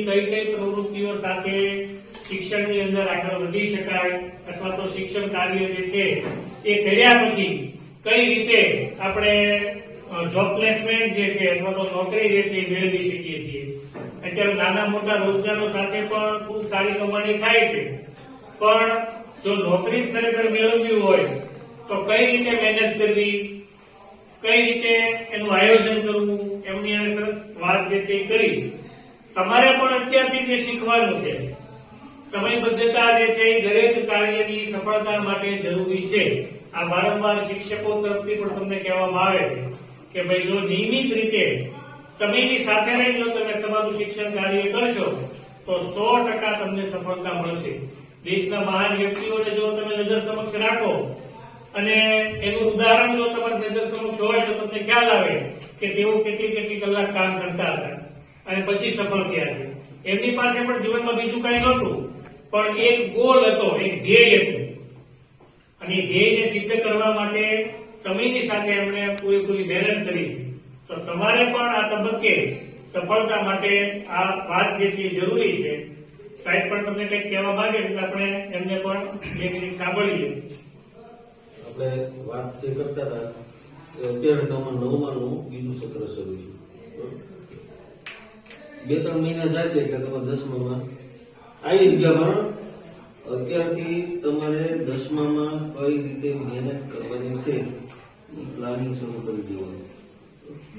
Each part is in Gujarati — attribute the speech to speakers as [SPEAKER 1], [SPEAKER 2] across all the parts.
[SPEAKER 1] કઈ પ્રવૃત્તિઓ સાથે શિક્ષણની અંદર આગળ વધી શકાય અથવા તો શિક્ષણ કાર્ય જે છે એ કર્યા પછી કઈ રીતે આપણે જોબ પ્લેસમેન્ટ જે છે અથવા તો નોકરી જે છે એ મેળવી શકીએ છીએ। અત્યારે નાના મોટા રોજગારો સાથે પણ ખૂબ સારી કમાણી થાય છે, પણ જો નોકરી ખરેખર મેળવવી હોય તો કઈ રીતે મહેનત કરવી, કઈ રીતે એનું આયોજન કરવું, એમની એને સરસ વાત જે છે એ કરી। તમારે પણ અત્યારથી જે શીખવાનું છે, સમયબદ્ધતા જે છે એ દરેક કાર્યની સફળતા માટે જરૂરી છે। આ વારંવાર શિક્ષકો તરફથી પણ તમને કહેવામાં આવે છે કે ભાઈ જો નિયમિત રીતે સમયની સાથે રહી જો તમે તમારું શિક્ષણ કાર્ય કરશો તો 100% તમને સફળતા મળશે। દેશના મહાન વ્યક્તિઓને જો તમે નજર સમક્ષ રાખો અને એનું ઉદાહરણ જો તમારી નજર સમક્ષ હોય તો તમને ખ્યાલ આવે કે તેઓ કેટલી કલાક કામ કરતા હતા અને પછી સફળ થયા છે। એમની પાસે પણ જીવનમાં બીજું કઈ નહોતું, પણ એક ગોલ હતો, એક ધ્યેય હતું, અને ધ્યેયને સિદ્ધ કરવા માટે સમયની સાથે એમણે પૂરેપૂરી મહેનત કરી છે। તો તમારે પણ આ તબક્કે સફળતા માટે આ વાત જે છે એ જરૂરી છે। સાહેબ પણ તમને કંઈક કહેવા માંગે એટલે આપણે એમને પણ 2 મિનિટ સાંભળીએ।
[SPEAKER 2] આપણે વાત જે કરતા હતા અત્યારે તમારું 9માનું બીજું સત્ર શરૂ છે, 2-3 મહિના જાય છે એટલે તમે 10મામાં આવી જ ગયા। અત્યારથી તમારે 10મામાં કઈ રીતે મહેનત કરવાની છે એ પ્લાનિંગ શરૂ કરી દેવાનું।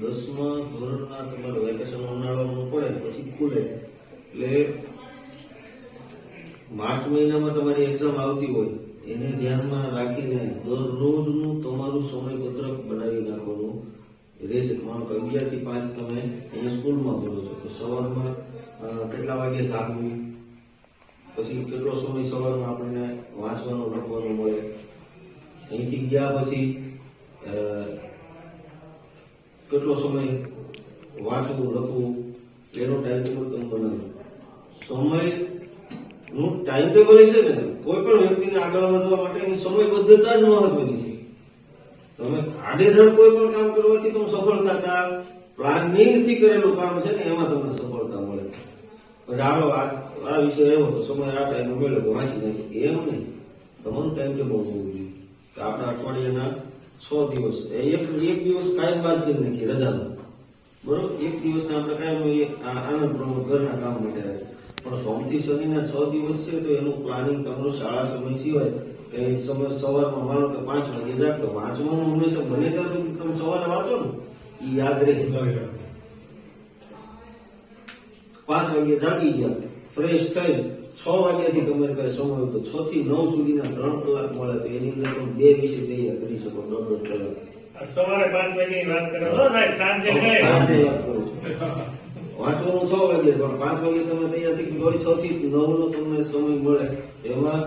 [SPEAKER 2] 10મા ધોરણના તમારે વેકેશન ઉનાળાનું પડે પછી ખુલે એટલે માર્ચ મહિનામાં તમારી એક્ઝામ આવતી હોય એને ધ્યાનમાં રાખીને દરરોજનું તમારું સમયપત્રક બનાવી નાખવાનું રહેશે। માનો કે 11 થી 5 તમે અહીંયા સ્કૂલમાં ભણો છો તો સવારમાં કેટલા વાગે જાગવું, પછી કેટલો સમય સવારમાં આપણને વાંચવાનું લખવાનું મળે, અહીંથી ગયા પછી કેટલો સમય વાંચવું લખવું એનો ટાઈમ ટેબલ તમે બનાવો। સમયનું ટાઈમ ટેબલ છે ને કોઈ પણ વ્યક્તિને આગળ વધવા માટે એની સમયબદ્ધતા જ મહત્વની છે। તમે આડેધડ કોઈ પણ કામ કરવાથી તમે સફળ થતા પ્લાનિંગ થી કરેલું કામ છે ને એમાં તમને સફળતા મળે। પછી આ વિષય આવ્યો તો સમય આ ટાઈમે મળ્યો તો વાંચી નાખી, એમ નહીં, તમારું ટાઈમ ટેબલ હોવું જોઈએ કે આપણા અઠવાડિયાના 6 દિવસ એક દિવસ કાયમ બાદ કરી નાખીએ રજાનો, બરોબર, એક દિવસને આપણે કાયમ આનંદ પ્રમોદ ઘરના કામ માટે રાખીએ, પણ સોમથી શનિના 6 દિવસ છે તો એનું પ્લાનિંગ તમારું શાળા સમય સિવાય કે સમય સવારમાં માનો કે 5 વાગે જાગતો, વાંચવાનું હંમેશા બને ત્યાં સુધી તમે સવારે વાંચો ને એ યાદ રહે। 5 વાગે જાગી ગયા, ફ્રેશ થઈ 6 વાગ્યાથી તમારી પાસે સમય હોય તો 6 થી 9 સુધીના 3 કલાક મળે તો એની અંદર તમે 2 વિષય તૈયાર કરી શકો। 10 કલાક
[SPEAKER 1] સવારે 5 વાગ્યાની વાત કરો સાહેબ, સાંજે
[SPEAKER 2] વાત કરું છું, વાંચવાનું 6 વાગે પણ 5 વાગે તમે તૈયાર થઈ 6 થી 9 નો તમને સમય મળે, એમાં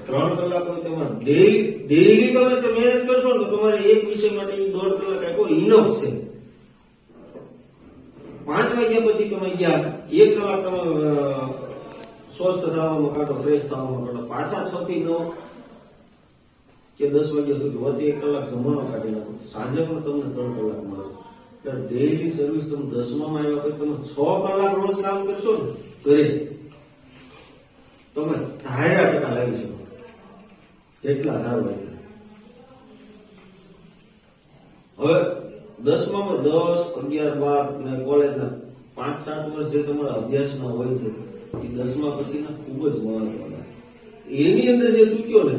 [SPEAKER 2] 3 કલાક હોય તેમાં ડેઈલી તમે મહેનત કરશો ને તો તમારે એક વિષય માટે 1.5 કલાક આપ્યો ઇનફ છે। 5 વાગ્યા પછી તમે ગયા 1 કલાક તમે સ્વસ્થ થવામાં કાઢો, ફ્રેશ થવામાં કાઢો, પાછા 6 થી 9 કે 10 વાગ્યા સુધી વચ્ચે 1 કલાક જમવાનો કાઢી નાખો, સાંજે પણ તમને 3 કલાક મળે। એટલે ડેઈલી સર્વિસ તમે 10મામાં આવ્યા પછી તમે 6 કલાક રોજ કામ કરશો ને ઘરે તમે ધાર્યા ટકા લાવી શકો, જેટલા ધારો એટલા। હવે 10મામાં 10, 11, 12 ને કોલેજના 5-7 વર્ષ જે તમારા અભ્યાસના હોય છે એ 10મા પછીના ખૂબ જ મહત્વના। એની અંદર જે ચૂક્યો ને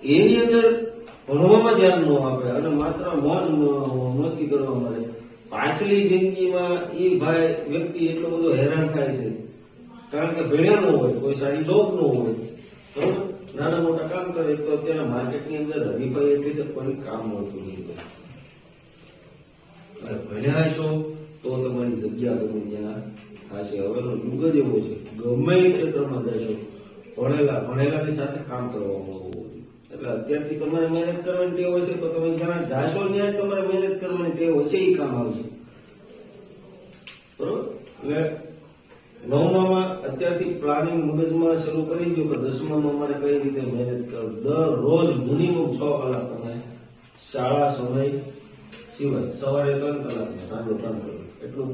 [SPEAKER 2] એની અંદર ભણવામાં ધ્યાન ન આપે અને માત્ર મોજ મસ્તી કરવા મળે, પાછલી જિંદગીમાં એ ભાઈ વ્યક્તિ એટલો બધો હેરાન થાય છે કારણ કે ભણ્યા ન હોય, કોઈ સારી જોબ ન હોય, બરોબર, નાના મોટા કામ કરે તો અત્યારે માર્કેટની અંદર હરીફાઈ એટલી છે કોઈ કામ મળતું નહીં। ભણ્યા છો તો તમારી જગ્યા ગમે ત્યાં થશે। હવેનો યુગ જ એવો છે, ગમે એ ક્ષેત્રમાં જશો ભણેલાની સાથે કામ કરવામાં આવવું જોઈએ। એટલે અત્યારથી તમારે મહેનત કરવાની ટેવ હોય છે તો તમે જ્યાં જાશો ત્યાં તમારે મહેનત કરવાની ટેવ હશે એ કામ આવશે, બરોબર। એટલે 9મામાં અત્યારથી પ્લાનિંગ મગજમાં શરૂ કરી દો કે 10મામાં અમારે કઈ રીતે મહેનત કરવી। દરરોજ મિનિમમ 6 કલાક તમે શાળા સમય સિવાય સવારે 3 કલાક સાંજે 3 કલાક એટલું